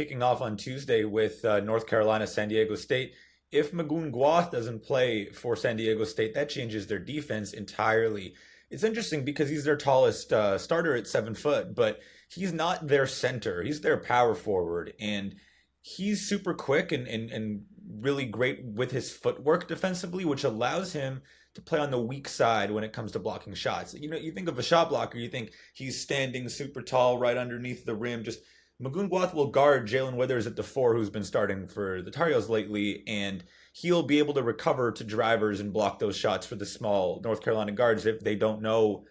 kicking off on Tuesday with North Carolina, San Diego State. If Magoon Guath doesn't play for San Diego State, that changes their defense entirely. It's interesting because he's their tallest starter at 7 foot, but he's not their center. He's their power forward, and he's super quick and really great with his footwork defensively, which allows him to play on the weak side when it comes to blocking shots. You know, you think of a shot blocker, you think he's standing super tall right underneath the rim. Just Magoon Guath will guard Jalen Withers at the 4, who's been starting for the Tar Heels lately, and he'll be able to recover to drivers and block those shots for the small North Carolina guards if they don't know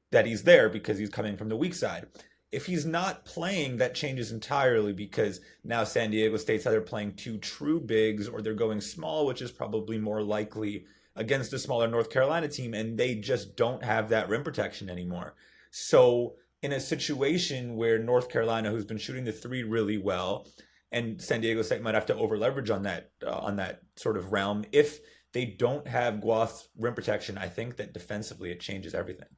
that he's there because he's coming from the weak side. If he's not playing, that changes entirely because now San Diego State's either playing 2 true bigs or they're going small, which is probably more likely against a smaller North Carolina team, and they just don't have that rim protection anymore. So in a situation where North Carolina, who's been shooting the 3 really well, and San Diego State might have to over leverage on that sort of realm, if they don't have Guath's rim protection, I think that defensively it changes everything.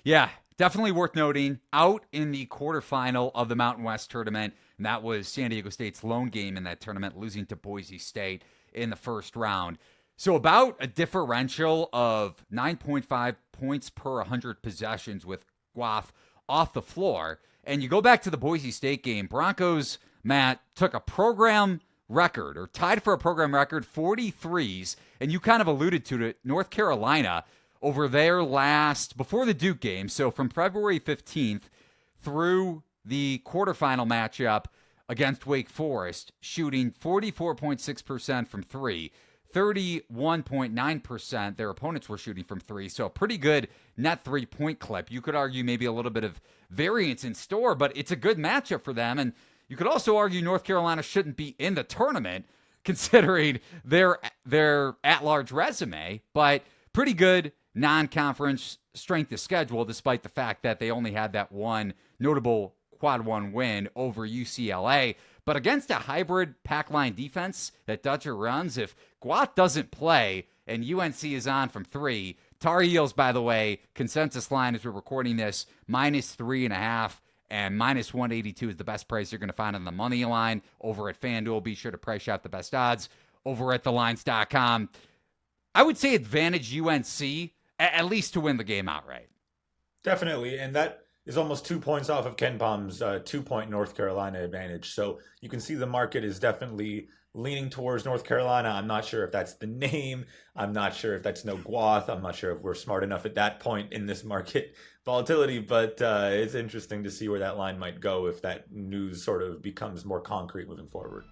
Yeah, definitely worth noting. Out in the quarterfinal of the Mountain West tournament, and that was San Diego State's lone game in that tournament, losing to Boise State in the first round. So about a differential of 9.5 points per 100 possessions with Guath off the floor. And you go back to the Boise State game, Broncos, Matt, took a program record, or tied for a program record, 43s, and you kind of alluded to it, North Carolina, over their before the Duke game, so from February 15th through the quarterfinal matchup against Wake Forest, shooting 44.6% from 3, 31.9% their opponents were shooting from 3, so a pretty good net 3-point clip. You could argue maybe a little bit of variance in store, but it's a good matchup for them, and you could also argue North Carolina shouldn't be in the tournament considering their at-large resume, but pretty good non-conference strength of schedule, despite the fact that they only had that one notable quad 1 win over UCLA. But against a hybrid pack line defense that Dutcher runs, if Guath doesn't play and UNC is on from 3, Tar Heels, by the way, consensus line as we're recording this, -3.5 and -182 is the best price you're going to find on the money line over at FanDuel. Be sure to price shop the best odds over at thelines.com. I would say advantage UNC at least to win the game outright. Definitely, and that is almost 2 points off of Ken Palm's 2-point North Carolina advantage. So you can see the market is definitely leaning towards North Carolina. I'm not sure if that's the name. I'm not sure if that's no Guath. I'm not sure if we're smart enough at that point in this market volatility, but it's interesting to see where that line might go if that news sort of becomes more concrete moving forward.